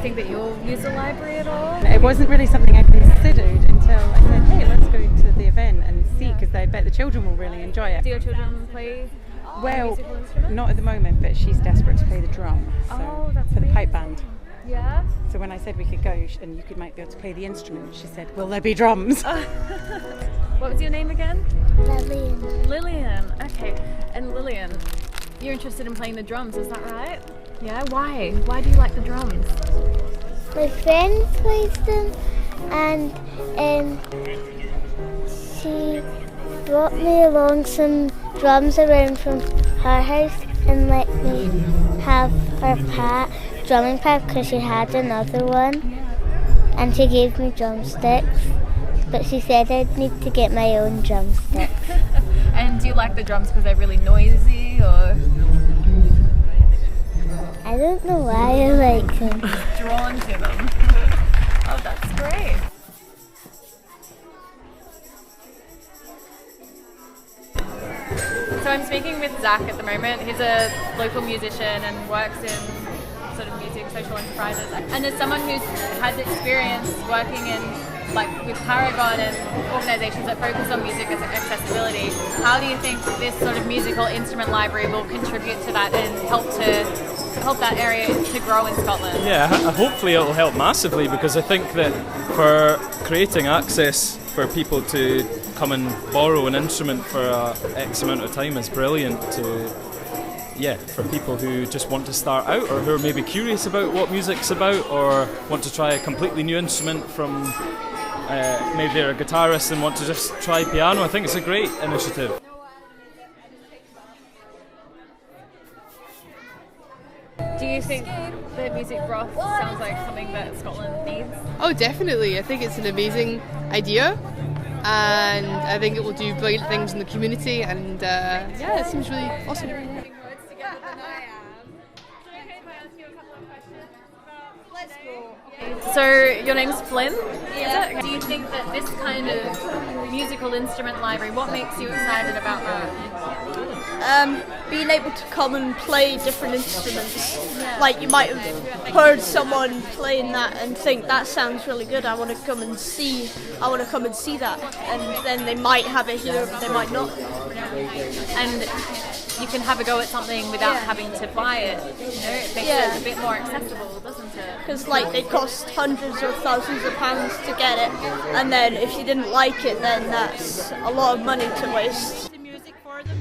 you think that you'll use the library at all? It wasn't really something I considered until I said, hey, let's go to the event and see, because I bet the children will really enjoy it. Do your children play musical instruments? Not at the moment, but she's desperate to play the drum. So that's for the pipe band. Yeah? So when I said we could go and you might be able to play the instrument, she said, will there be drums? What was your name again? Lillian. Lillian, okay. And Lillian, you're interested in playing the drums, is that right? Yeah, why? Why do you like the drums? My friend plays them, and she brought me along some drums around from her house and let me have her drumming pad because she had another one, and she gave me drumsticks, but she said I'd need to get my own drumsticks. And do you like the drums because they're really noisy, or? I don't know why I like them. Drawn to them. Oh, that's great. So I'm speaking with Zach at the moment. He's a local musician and works in sort of music social enterprises. And as someone who's had experience working in with Paragon and organisations that focus on music as accessibility, how do you think this sort of musical instrument library will contribute to that and help that area to grow in Scotland? Yeah, hopefully it'll help massively, because I think that for creating access for people to come and borrow an instrument for X amount of time is brilliant for people who just want to start out, or who are maybe curious about what music's about, or want to try a completely new instrument from maybe they're a guitarist and want to just try piano. I think it's a great initiative. Do you think the music Broth sounds like something that Scotland needs? Oh, definitely. I think it's an amazing idea, and I think it will do brilliant things in the community, and it seems really awesome. So your name's Flynn? Yeah. Do you think that this kind of musical instrument library, what makes you excited about that? Being able to come and play different instruments. Like, you might have heard someone playing that and think that sounds really good. I want to come and see that. And then they might have it here, but they might not. And you can have a go at something without having to buy it. It makes it a bit more accessible, doesn't it? Because they cost hundreds or thousands of pounds to get it, and then if you didn't like it, then that's a lot of money to waste. Music for them.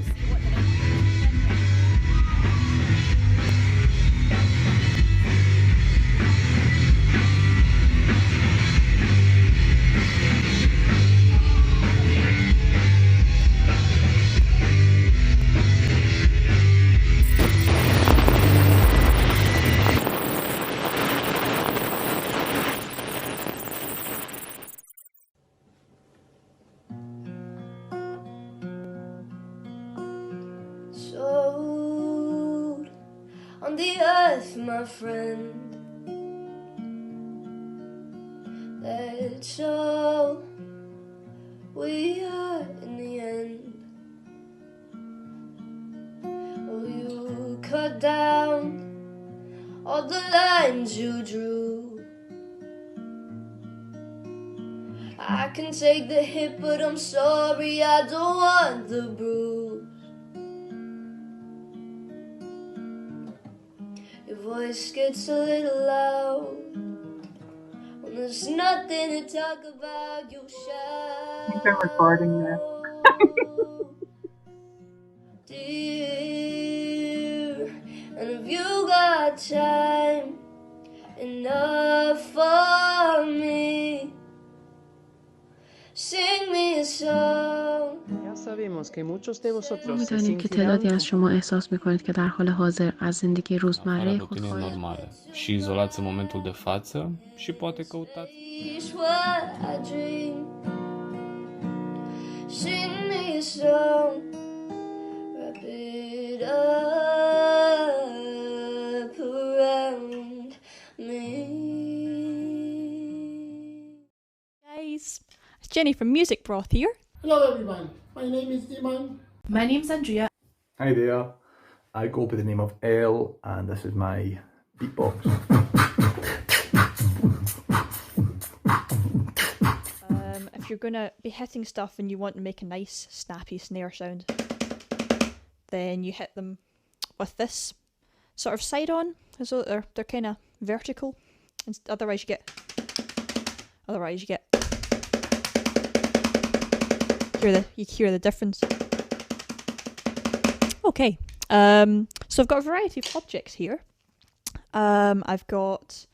Sold on the earth, my friend. That's all we are in the end. Oh, you cut down all the lines you drew. I can take the hit, but I'm sorry, I don't want the bruise. Your voice gets a little loud when there's nothing to talk about. You shout. I think I'm recording this. Dear, and have you got time enough for me? Sing me a song. می‌دانیم که تعدادی از شما احساس می‌کنید که در حال حاضر از زندگی روزمره خود normale. Și izolați în momentul de față și poate căutați. Sing me a song. Wrap it up around me. Guys, it's Jenny from Music Broth here. Hello everyone, my name is Iman. My name's Andrea. Hi there, I go by the name of Elle, and this is my beatbox. you're going to be hitting stuff and you want to make a nice snappy snare sound, then you hit them with this sort of side on, so they're kind of vertical, and otherwise you get you hear the difference. Okay, so I've got a variety of objects here. I've got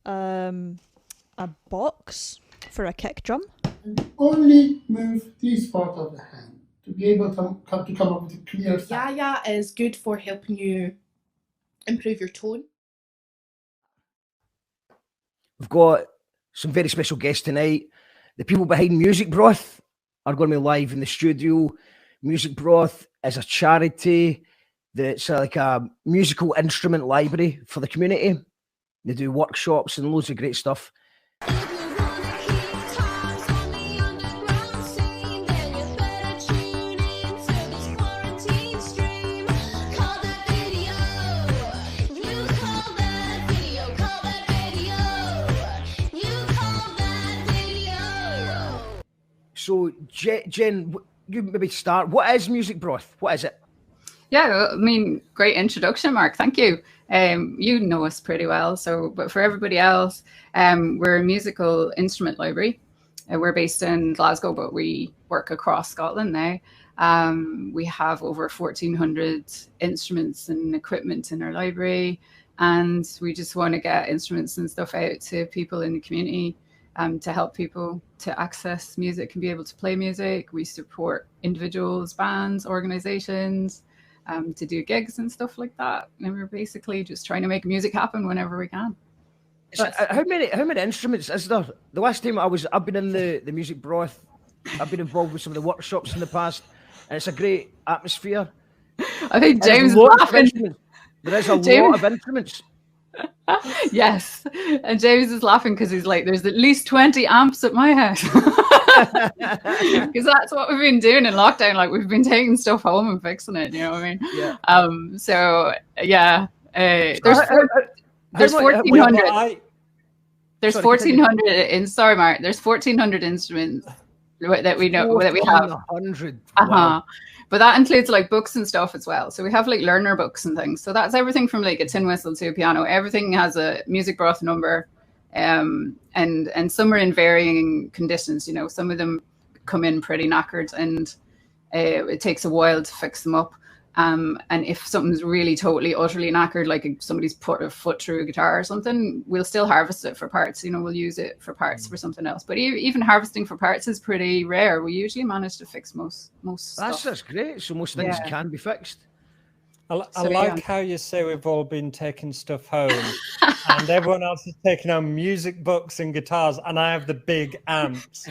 a box for a kick drum. Only move this part of the hand to be able to come up with a clear sound. Yeah is good for helping you improve your tone. We've got some very special guests tonight. The people behind Music Broth are going to be live in the studio. Music Broth is a charity that's like a musical instrument library for the community. They do workshops and loads of great stuff. So, Jen, you maybe start. What is Music Broth? What is it? Yeah, I mean, great introduction, Mark. Thank you. You know us pretty well. So, but for everybody else, we're a musical instrument library. We're based in Glasgow, but we work across Scotland now. We have over 1,400 instruments and equipment in our library, and we just want to get instruments and stuff out to people in the community. To help people to access music and be able to play music. We support individuals, bands, organizations, to do gigs and stuff like that. And we're basically just trying to make music happen whenever we can. How many instruments is there? The last time I've been in the Music Broth, I've been involved with some of the workshops in the past, and it's a great atmosphere. I think James is laughing. There is a lot of instruments. Yes, and James is laughing because he's like, there's at least 20 amps at my house, because that's what we've been doing in lockdown. Like, we've been taking stuff home and fixing it, you know what I mean? Yeah. So yeah, there's 1,400. There's 1,400 in. Sorry, Mark. There's 1,400 instruments that we know that we have. 100. Wow. But that includes like books and stuff as well. So we have like learner books and things. So that's everything from like a tin whistle to a piano. Everything has a Music Broth number, and some are in varying conditions. You know, some of them come in pretty knackered, and it takes a while to fix them up. And if something's really totally utterly knackered, like somebody's put a foot through a guitar or something, we'll still harvest it for parts. You know, we'll use it for parts for something else. But even harvesting for parts is pretty rare. We usually manage to fix most stuff. That's great. So most things can be fixed. I like how you say we've all been taking stuff home and everyone else is taking home music books and guitars, and I have the big amps.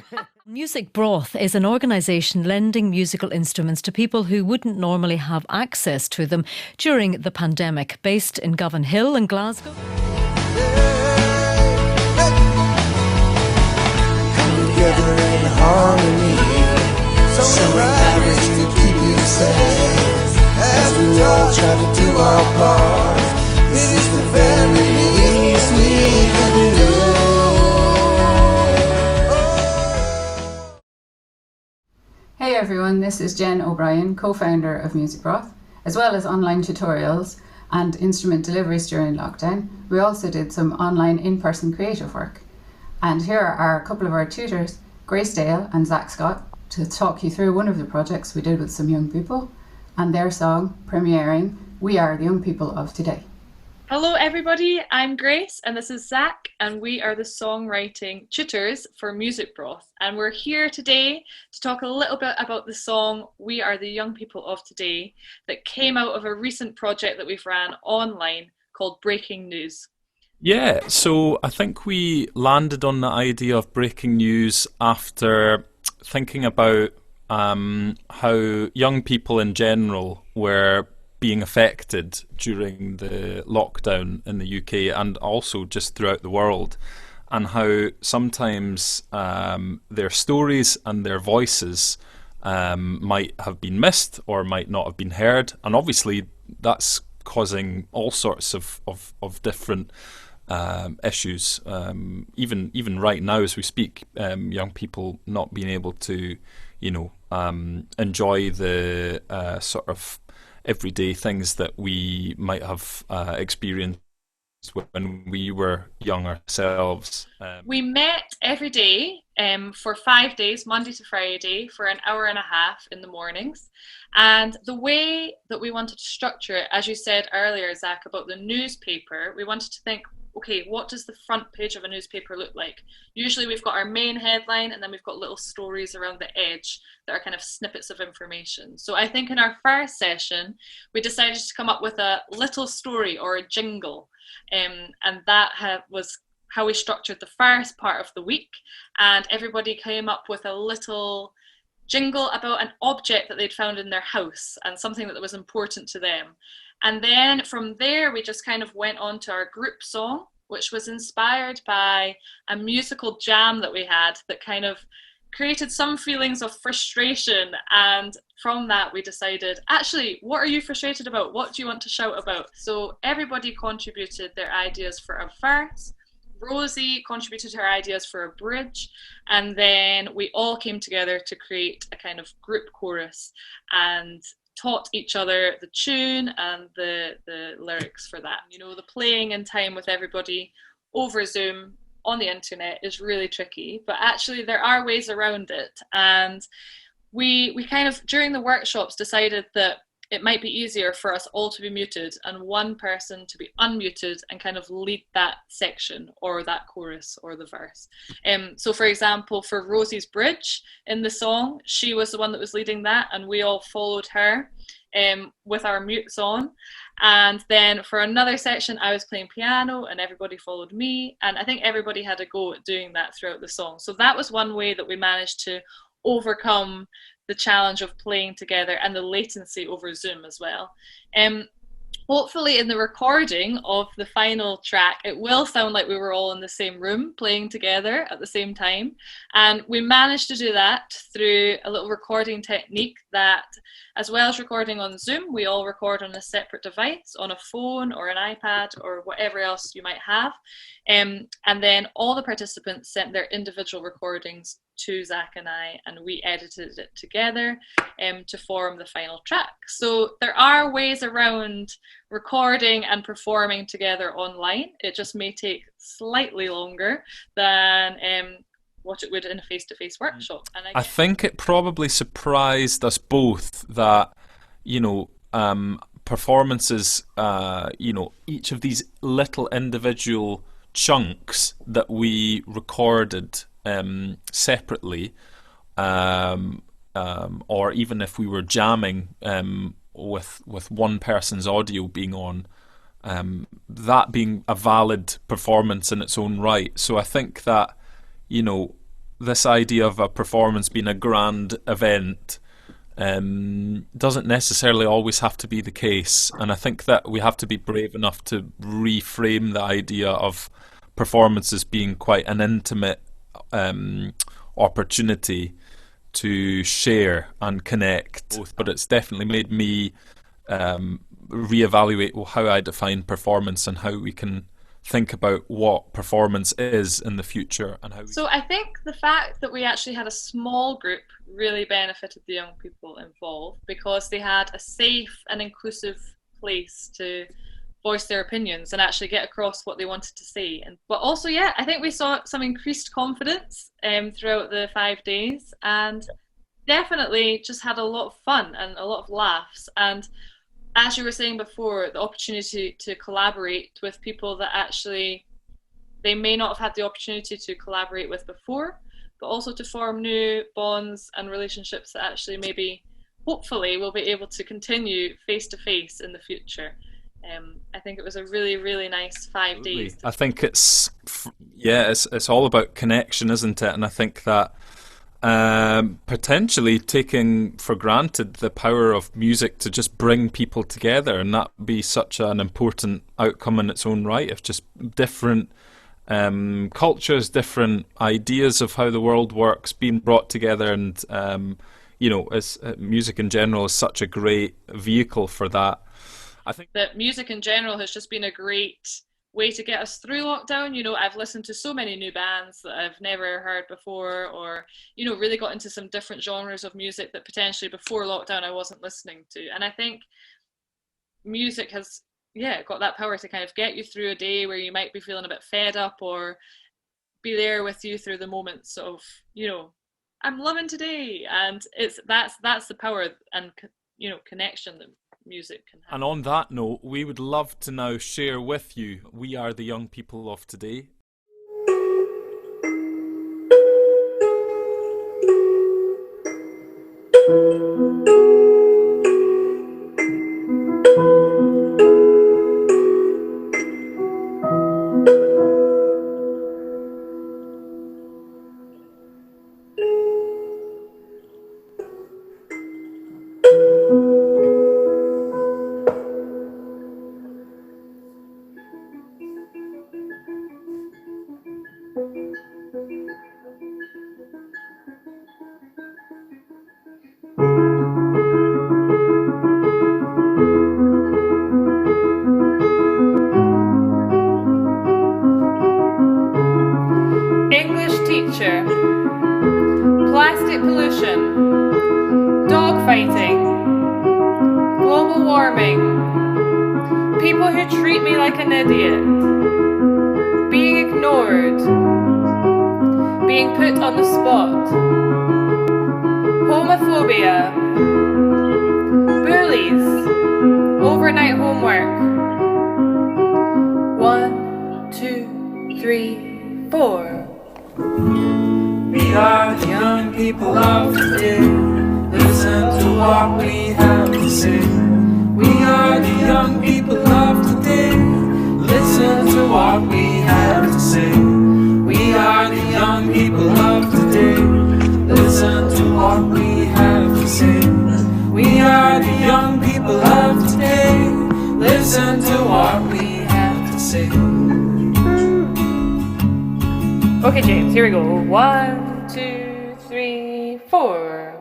Music Broth is an organisation lending musical instruments to people who wouldn't normally have access to them during the pandemic, based in Govan Hill in Glasgow. Together in harmony, something to keep you safe. As we all try to do our part, this is the very least we can do. Hey everyone, this is Jen O'Brien, co-founder of Music Broth, as well as online tutorials and instrument deliveries during lockdown. We also did some online in-person creative work. And here are a couple of our tutors, Grace Dale and Zach Scott, to talk you through one of the projects we did with some young people and their song premiering We Are the Young People of Today. Hello everybody, I'm Grace and this is Zach, and we are the songwriting tutors for Music Broth, and we're here today to talk a little bit about the song We Are the Young People of Today that came out of a recent project that we've ran online called Breaking News. Yeah, so I think we landed on the idea of breaking news after thinking about how young people in general were being affected during the lockdown in the UK and also just throughout the world, and how sometimes their stories and their voices might have been missed or might not have been heard, and obviously that's causing all sorts of different issues. Even right now as we speak, young people not being able to, enjoy the sort of everyday things that we might have experienced when we were young ourselves. We met every day for 5 days, Monday to Friday, for an hour and a half in the mornings. And the way that we wanted to structure it, as you said earlier, Zach, about the newspaper, we wanted to think, okay, what does the front page of a newspaper look like? Usually we've got our main headline and then we've got little stories around the edge that are kind of snippets of information. So I think in our first session, we decided to come up with a little story or a jingle. And that was how we structured the first part of the week. And everybody came up with a little jingle about an object that they'd found in their house and something that was important to them. And then from there, we just kind of went on to our group song, which was inspired by a musical jam that we had that kind of created some feelings of frustration. And from that, we decided, actually, what are you frustrated about? What do you want to shout about? So everybody contributed their ideas for a verse. Rosie contributed her ideas for a bridge, and then we all came together to create a kind of group chorus and taught each other the tune and the lyrics for that. The playing in time with everybody over Zoom on the internet is really tricky, but actually there are ways around it. And we kind of, during the workshops, decided that it might be easier for us all to be muted and one person to be unmuted and kind of lead that section or that chorus or the verse. So for example, for Rosie's bridge in the song, she was the one that was leading that and we all followed her with our mutes on. And then for another section, I was playing piano and everybody followed me. And I think everybody had a go at doing that throughout the song. So that was one way that we managed to overcome the challenge of playing together and the latency over Zoom as well. Hopefully in the recording of the final track, it will sound like we were all in the same room playing together at the same time. And we managed to do that through a little recording technique that, as well as recording on Zoom, we all record on a separate device, on a phone or an iPad or whatever else you might have. And then all the participants sent their individual recordings to Zach and I, and we edited it together to form the final track. So there are ways around recording and performing together online. It just may take slightly longer than what it would in a face-to-face workshop. And I think it probably surprised us both that, performances, each of these little individual chunks that we recorded separately, or even if we were jamming with one person's audio being on, that being a valid performance in its own right. So I think that, this idea of a performance being a grand event doesn't necessarily always have to be the case. And I think that we have to be brave enough to reframe the idea of performances being quite an intimate opportunity to share and connect. But it's definitely made me reevaluate how I define performance and how we can think about what performance is in the future and how. So I think the fact that we actually had a small group really benefited the young people involved because they had a safe and inclusive place to voice their opinions and actually get across what they wanted to say. But also, I think we saw some increased confidence throughout the 5 days, and definitely just had a lot of fun and a lot of laughs. And as you were saying before, the opportunity to collaborate with people that actually they may not have had the opportunity to collaborate with before, but also to form new bonds and relationships that actually maybe, hopefully, we'll be able to continue face to face in the future. I think it was a really, really nice 5 days. I think it's all about connection, isn't it? And I think that potentially taking for granted the power of music to just bring people together, and that be such an important outcome in its own right, if just different cultures, different ideas of how the world works being brought together, and as music in general is such a great vehicle for that. I think that music in general has just been a great way to get us through lockdown. You know, I've listened to so many new bands that I've never heard before, or, you know, really got into some different genres of music that potentially before lockdown I wasn't listening to. And I think music has, yeah, got that power to kind of get you through a day where you might be feeling a bit fed up, or be there with you through the moments of, you know, I'm loving today. And that's the power and, you know, connection that music can have. And on that note, we would love to now share with you We Are the Young People of Today. English teacher, plastic pollution, dog fighting, global warming, people who treat me like an idiot, being ignored, being put on the spot, homophobia, bullies, overnight homework. 1, 2, 3, 4. We are the young people of today. Listen to what we have to say. We are the young people of today. Listen to what we have to say. We are the young people of today. Listen to what we have to say. We are the young people of today. Listen to what we have to say. Okay, James, here we go. 1, 2, 3, 4.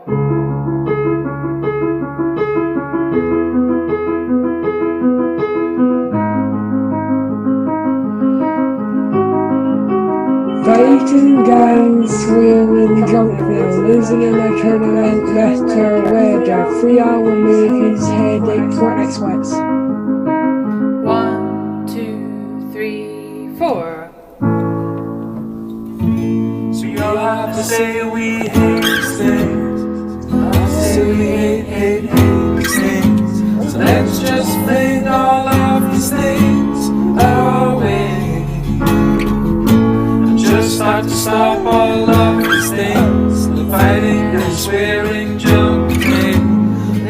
Fighting gangs, swearing drunk now, losing in a tournament, better weather, 3 hour movies, headaches, or night sweats. 1, 2, 3, 4. So you all have to say we hate these things. You all have to say we hate these things. So let's just fling all of these things our way. And just start to stop all of these things. The fighting and swearing, jumping.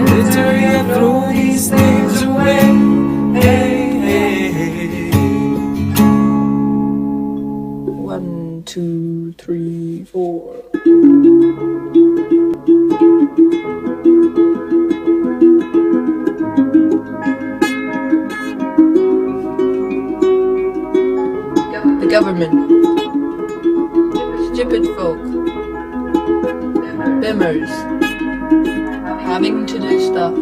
Literally throw these things away. Hey, hey, hey. 1, 2, 3, 4. The government, stupid folk, bimmers, having to do stuff.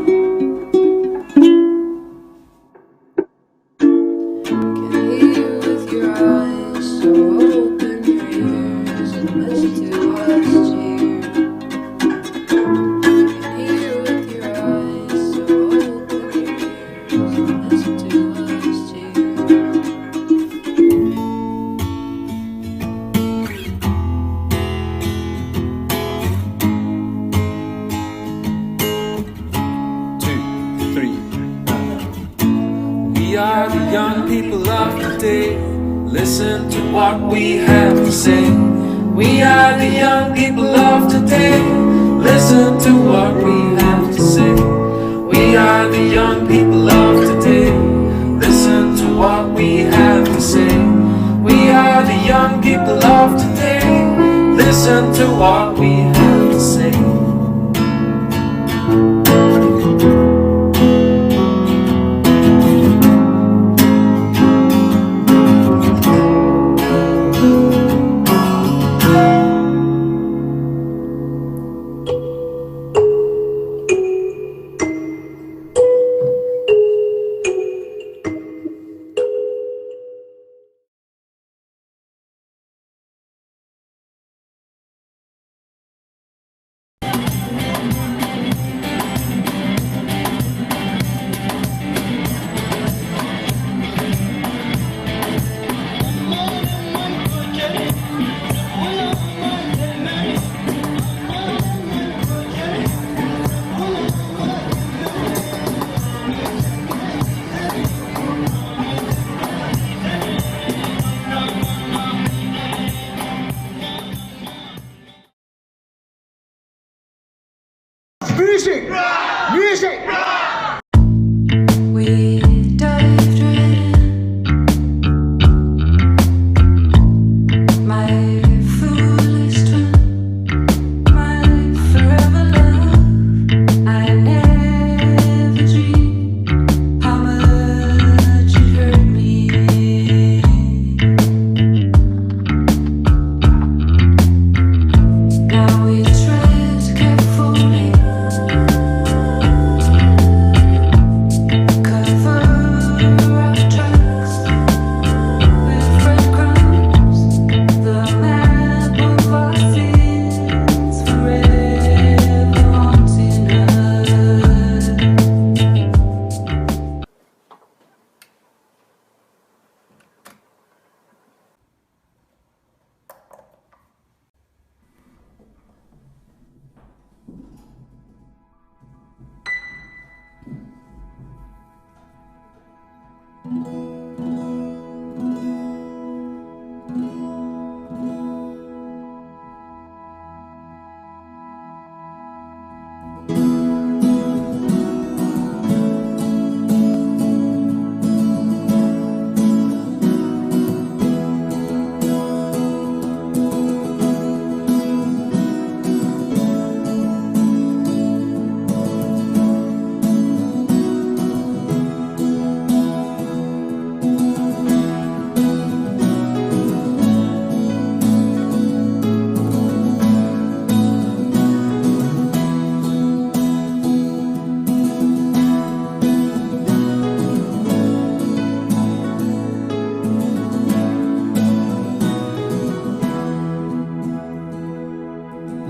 Can hear you with your eyes, so open your ears and listen to us cheer. Can hear you with your eyes, so open your ears and listen to us cheer. 2, 3. We are the young people of today. Listen to what we have to say. We are the young people of today. Listen to what we have to say. We are the young people of today. Listen to what we have to say. We are the young people of today. Listen to what we have to say.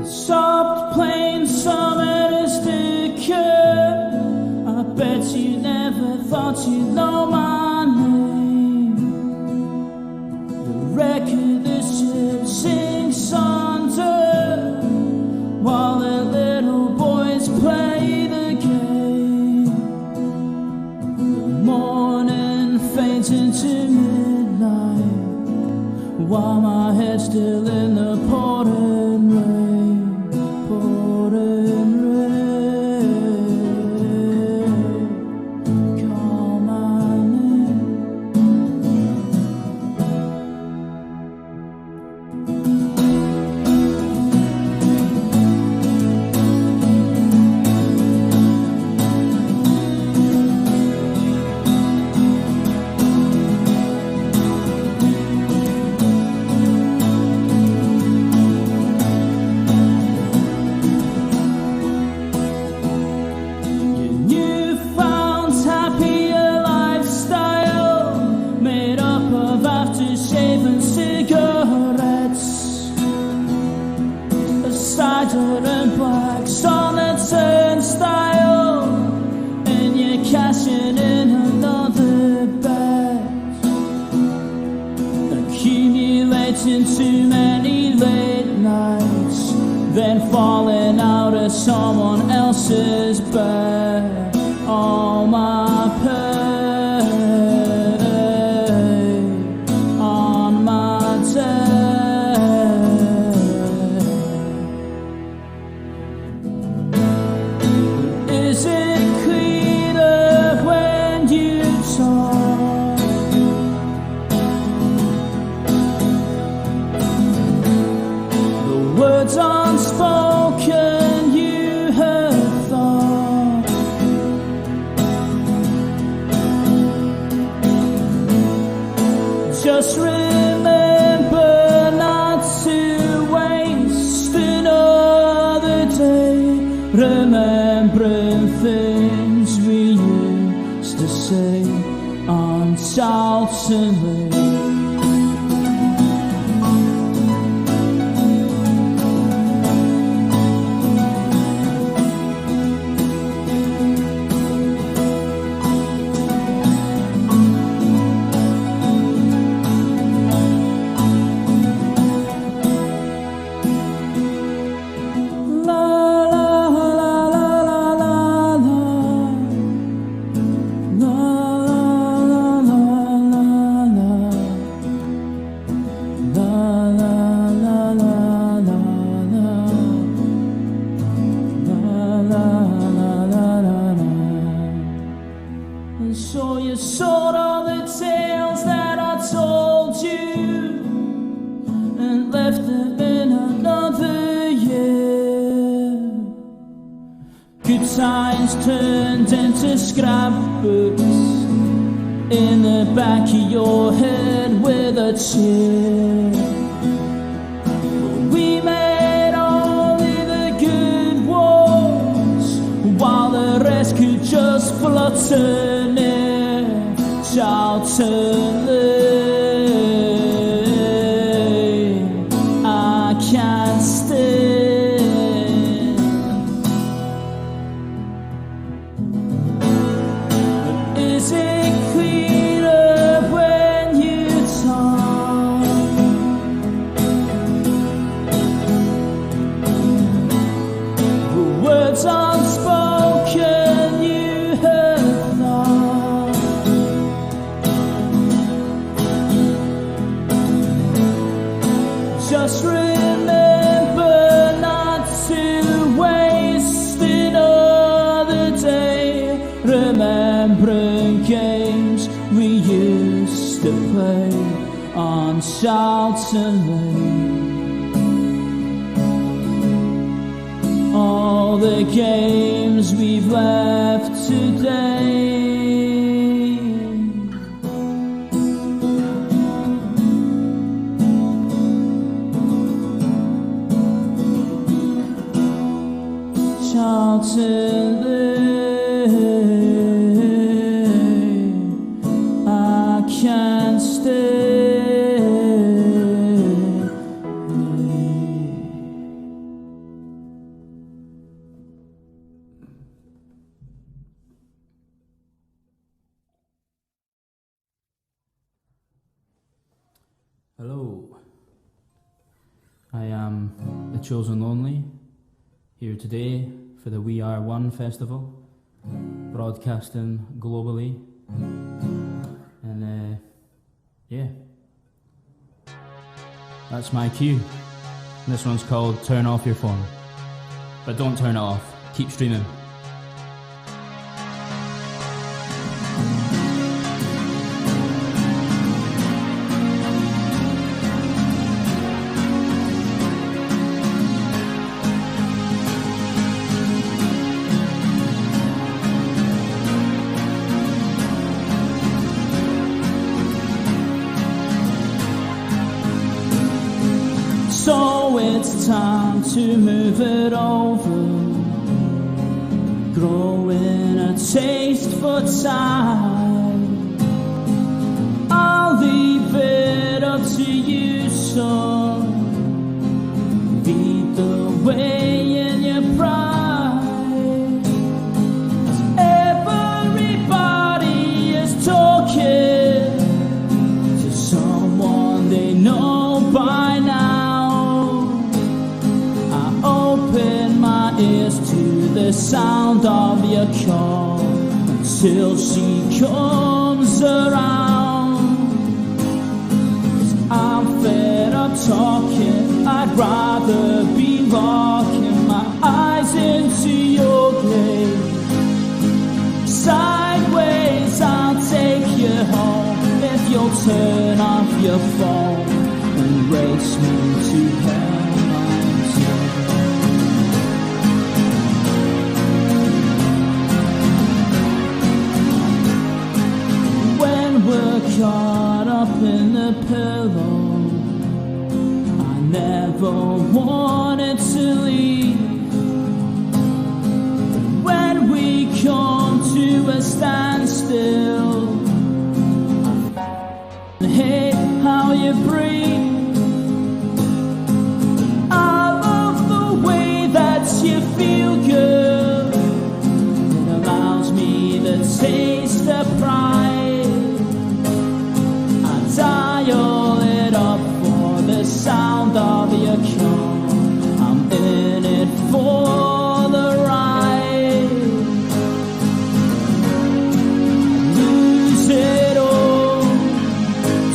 Stopped playing sanitised. I bet you never thought you'd know my name. The record is just sinks under while the little boys play the game. The morning fades into midnight while my head's still in the pouring rain. And black sanitised style, and you're cashing in another bet, accumulating too many late nights, then falling out of someone else's bed. All my pay on my day. Is it cleaner when you talk? The words unspoken you have thought. Just remember not to waste another day remembering things we used to say undoubtedly. So you sold all the tales that I told you and left them in another year. Good times turned into scrapbooks in the back of your head with a tear. We made only the good ones while the rest could just flutter near, shoutingly. I can't stand. But is it cleaner when you talk? The words unspoken you have thought. remembering games we used to play on Charlton Lane. All the games we've left today. Charlton Lane, I can't stay. Hello, I am the Chosen Lonely, here today for the We Are One festival, broadcasting globally, and yeah, that's my cue. This one's called Turn Off Your Phone, but don't turn it off, keep streaming. So it's time to move it over, growing a taste for time. I'll leave it up to you, so lead the way in your pride. Everybody is talking to someone they know by now. Open my ears to the sound of your call until she comes around. 'Cause I'm fed up talking, I'd rather be locking my eyes into your gaze. Sideways, I'll take you home if you'll turn off your phone and race me to hell. We're caught up in the pillow. I never wanted to leave. When we come to a standstill, I hate how you breathe. I love the way that you feel good. It allows me the taste of pride. Dial it up for the sound of your call. I'm in it for the ride. Lose it all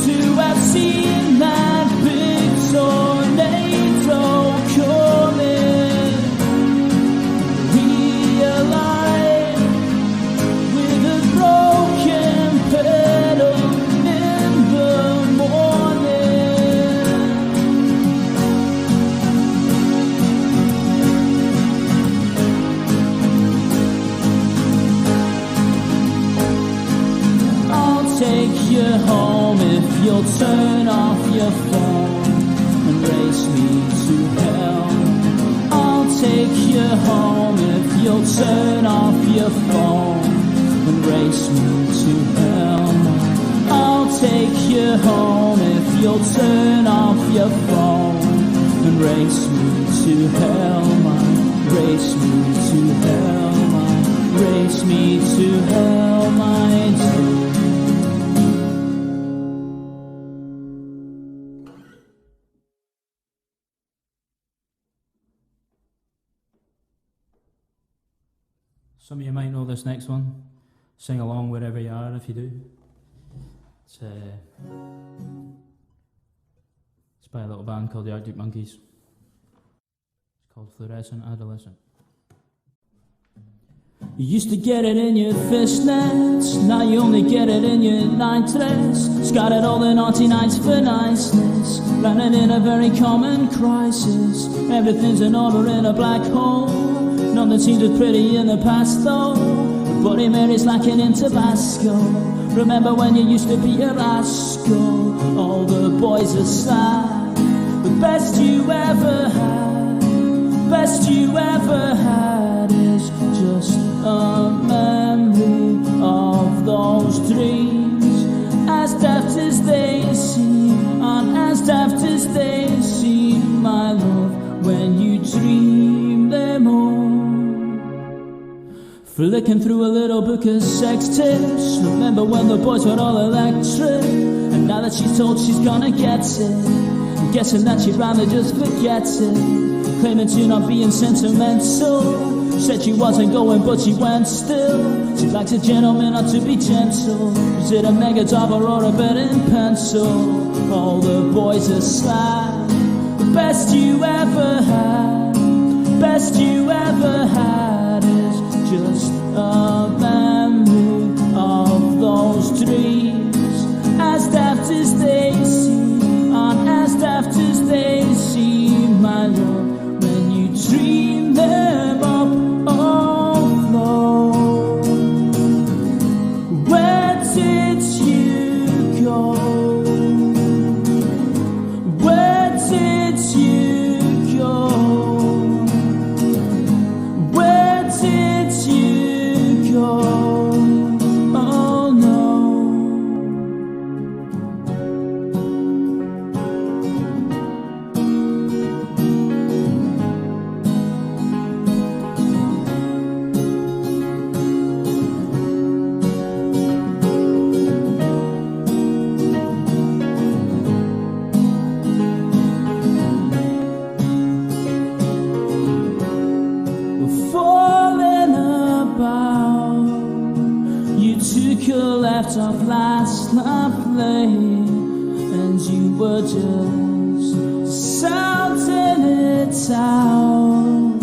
to have seen that big tornado coming. Realize with a broken pedal. Take you home if you'll turn off your phone and race me to hell. I'll take you home if you'll turn off your phone and race me to hell. I'll take you home if you'll turn off your phone and race me to hell. Race me to hell. Race me to hell, my dear. Some of you might know this next one. Sing along wherever you are if you do. It's by a little band called the Arctic Monkeys. It's called Fluorescent Adolescent. You used to get it in your fishnets, now you only get it in your nightdress. Scattered all the naughty nights for niceness, landed in a very common crisis. Everything's in order in a black hole, nothing seems as pretty in the past though. Bloody Mary's lacking in Tabasco. Remember when you used to be a rascal? All the boys are sad, the best you ever had, best you ever had is just a memory of those dreams. As daft as they seem, and as daft as they seem, my love, when you dream them all. Flicking through a little book of sex tips, remember when the boys were all electric? And now that she's told she's gonna get it, I'm guessing that she'd rather just forget it. Claiming to not being sentimental, said she wasn't going but she went still. She likes a gentleman, not to be gentle. Is it a mega dauber or a pen and pencil? All the boys are sad, the best you ever had, best you ever had is just a memory of those dreams. As daft as they seem, and as daft as they seem, my love, when you dream them up, oh Lord, where did you go? Where did you go? Where did you go? Oh no. Falling about, you took your left off last night playing, and you were just sounding it out.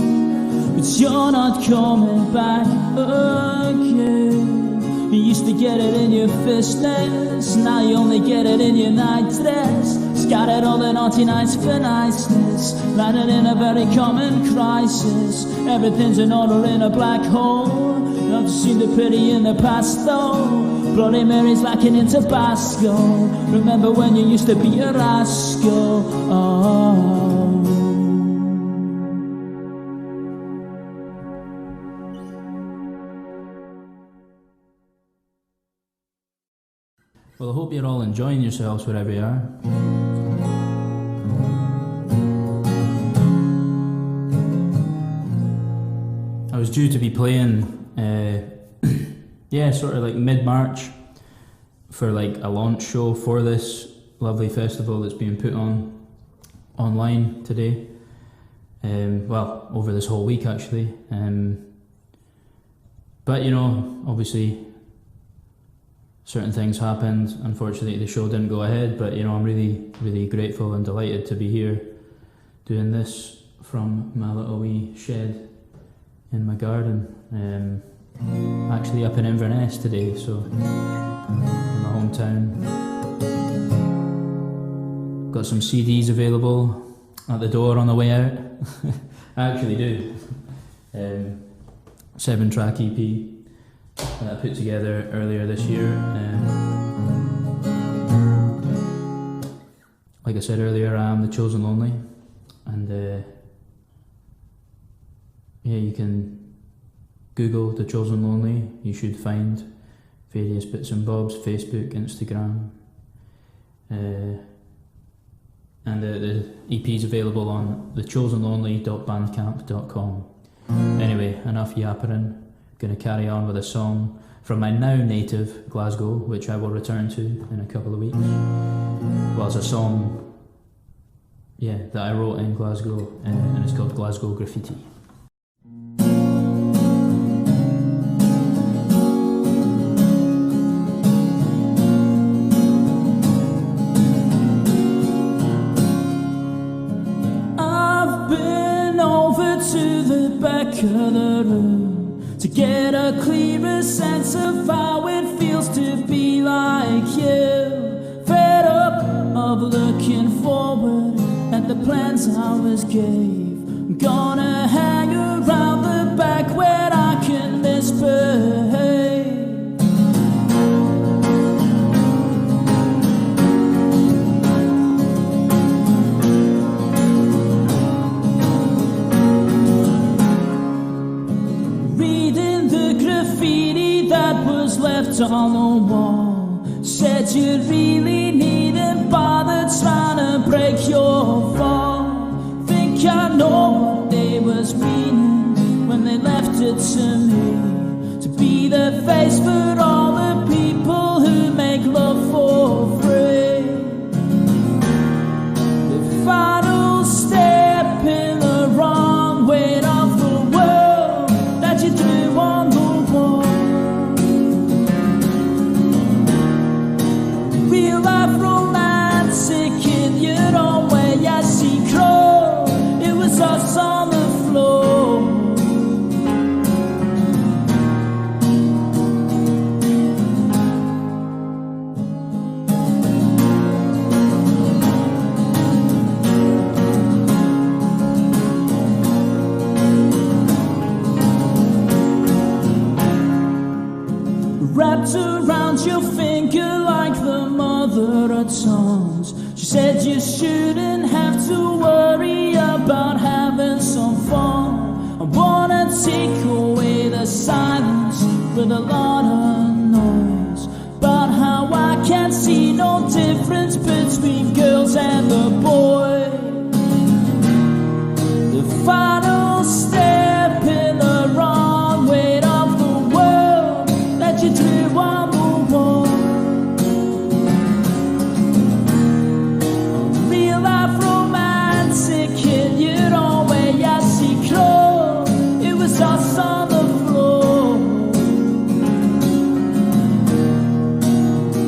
But you're not coming back again. You used to get it in your fishnets, now you only get it in your nightdress. Scattered all the naughty nights for niceness, landed in a very common crisis. Everything's in order in a black hole, not seen the pretty in the past though. Bloody Mary's lacking in Tabasco. Remember when you used to be a rascal? Oh. Well, I hope you're all enjoying yourselves wherever you are. I was due to be playing, sort of like mid-March for like a launch show for this lovely festival that's being put on online today. Over this whole week actually. But you know, obviously certain things happened. Unfortunately, the show didn't go ahead, but you know, I'm really, really grateful and delighted to be here doing this from my little wee shed in my garden. Actually up in Inverness today, so in my hometown. Got some CDs available at the door on the way out. I actually do. 7-track EP that I put together earlier this year. Like I said earlier, I am the Chosen Lonely, and you can Google The Chosen Lonely. You should find various bits and bobs, Facebook, Instagram, and the EP is available on thechosenlonely.bandcamp.com. Anyway, enough yappering. Going to carry on with a song from my now native Glasgow, which I will return to in a couple of weeks. Well, it's a song, that I wrote in Glasgow, and it's called Glasgow Graffiti. I've been over to the back of the room to get a clearer sense of how it feels to be like you. Fed up of looking forward at the plans I was gave. I'm gonna hang around the back where I can misbehave. Reading the graffiti that was left on the wall, said you really needn't bother trying to break your fall. Think I know what they was meaning when they left it to me, to be the face for all the people who make love for free. The final step in the wrong way of the world that you drew on the wall. Real life romantic in your own way, I see crow. It was us on the floor. Wrapped around your finger like the mother of tongues. She said you shouldn't have to worry about having some fun. I wanna take away the silence with a lot of noise, about how I can't see no difference between girls and the boy. The final step in the wrong way of the world that you drew on the wall. Real life romantic in your own way, I see crow. It was us on the floor.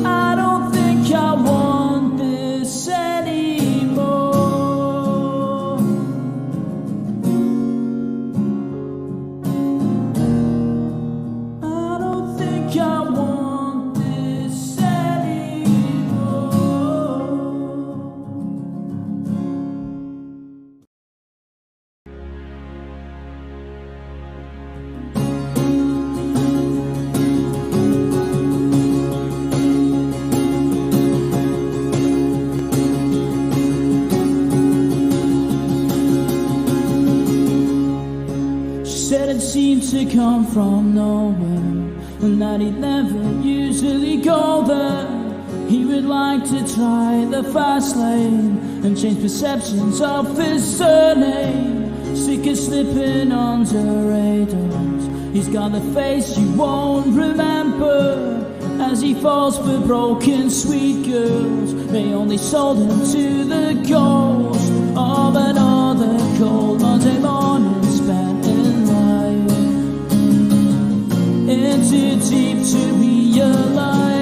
I don't think I want this anymore. I don't think I want this anymore. She said it seemed to come from nowhere, and that he'd never usually go there. He would like to try the fast lane and change perceptions of his surname. Sick of slipping under radars, he's got a face you won't remember. As he falls for broken sweet girls, they only sold him to the ghost of another cold Monday morning spent in life. In too deep to realize,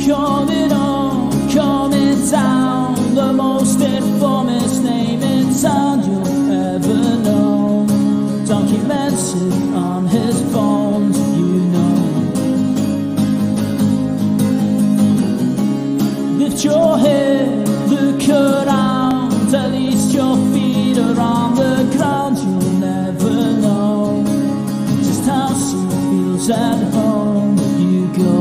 coming on, coming down, the most infamous name in town you'll ever know. Documented on his bones, you know. Lift your head, look around, at least your feet are on the ground. You'll never know just how she feels at home when you go.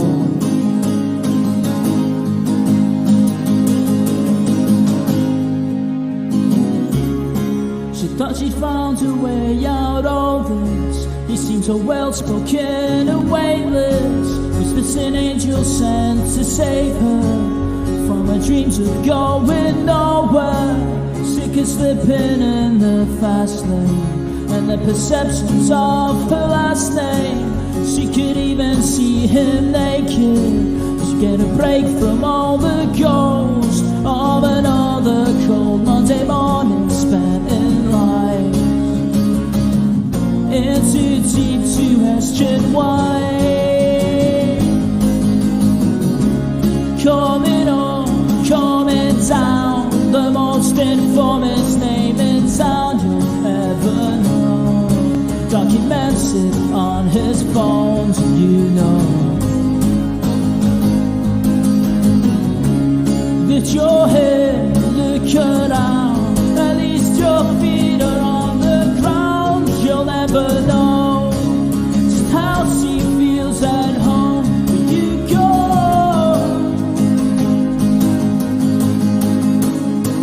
She thought she'd found her way out of this. He seemed so well spoken and weightless. Whispers an angel sent to save her from her dreams of going nowhere. Sick of slipping in the fast lane and the perceptions of her last name. She could even see him naked. She'd get a break from all the ghosts of another cold Monday morning spent in life. It's too deep to question why. Coming on, coming down, the most infamous name in town you'll ever know. phones, you know that you're here, look around. At least your feet are on the ground. You'll never know just how she feels at home when you go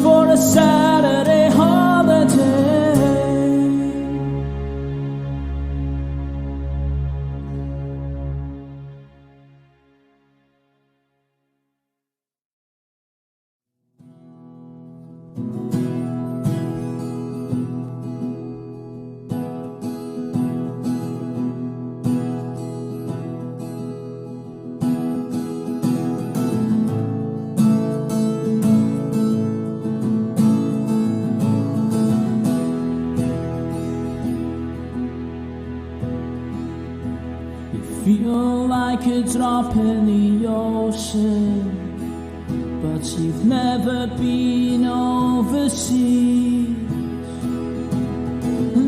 for a Saturday holiday. Feel like a drop in the ocean, but you've never been overseas.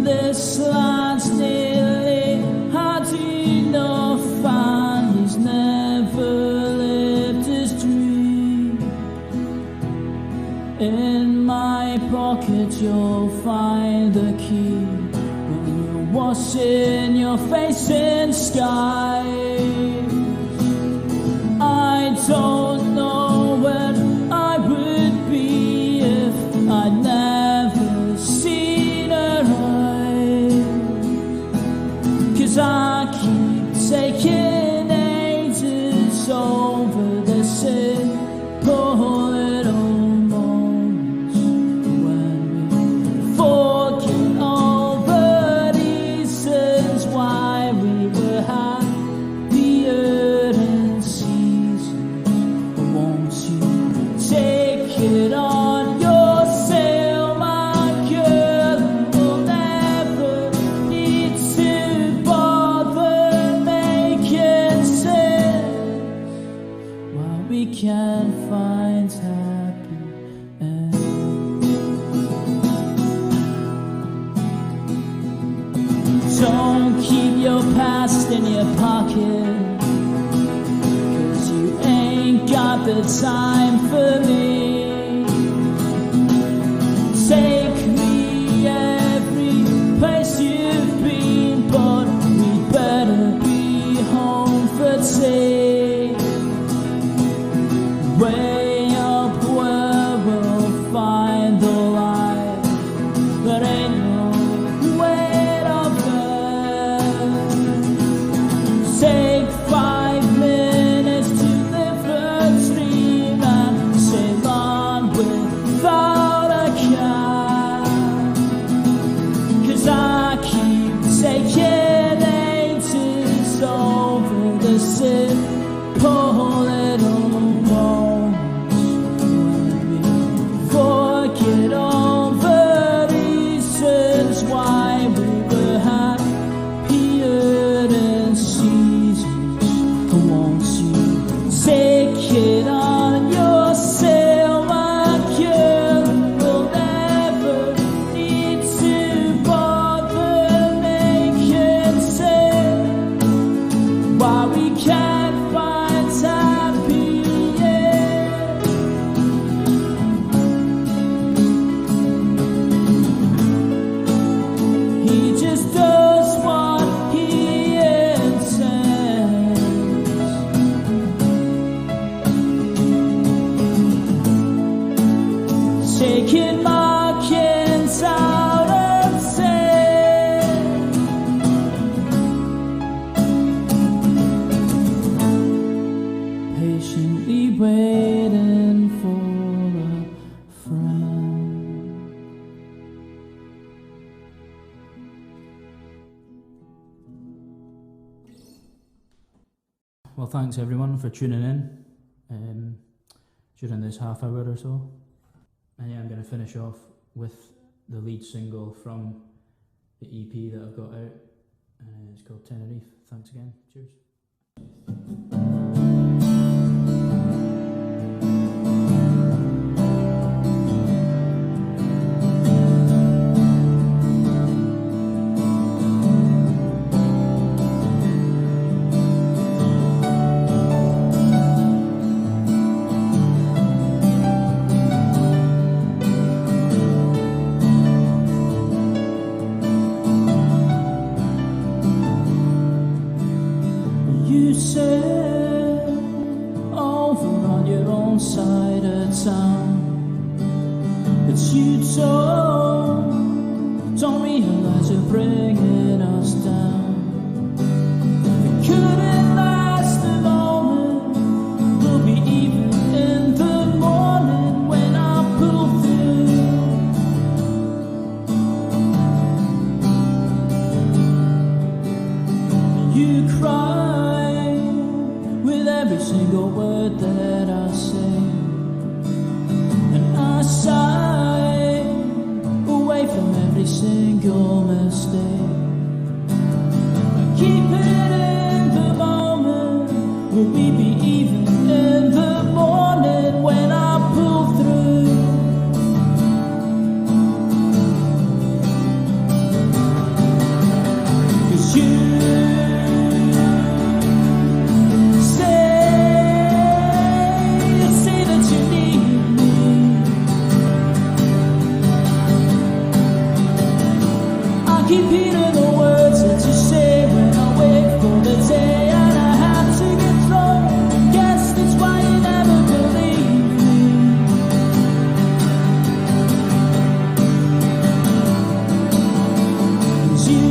This lad's nearly had enough and he's never lived his dream. In my pocket you'll find the key. Washing your face in sky. I don't know where I would be if I'd never seen her eyes. 'Cause I keep taking ages over the simple little moments when we forget all why we were happier in seasons. Won't you take it on yourself, my girl? We'll never need to bother making sense while we can find happy ends. Don't keep your past in your pocket, 'cause you ain't got the time for me. Take me every place you've been, but we better be home for tea. Way up where we'll find the light, but ain't no way up there. Take 5 minutes to live a dream and sail on without a care. 'Cause I keep taking ages over the simple little moments when we forget all the reasons why we were happier in seasons. Won't you take it on yourself, my girl? We'll never need to bother making sense while we can't find happy ends. He just does what he intends. Taking markings out of sand. Patiently waiting for a friend. Well, thanks everyone for tuning in during this half hour or so. And yeah, I'm going to finish off with the lead single from the EP that I've got out. It's called Tenerife. Thanks again. Cheers. You said over on your own side of town, but you don't realize you're bringing us down. It couldn't last a moment, we'll be even in the morning when I pull through. You cry with every single word that I say, and I sigh away from every single mistake. I keep it in the moment, will we be even in the morning when I pull through? 'Cause you say that you need me. I keep hearing the words that you say when I wait for the day and I have to get through. Guess that's why you never believe me. 'Cause you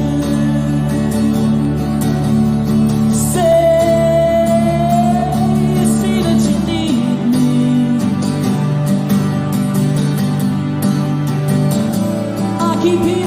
say that you need me. I keep hearing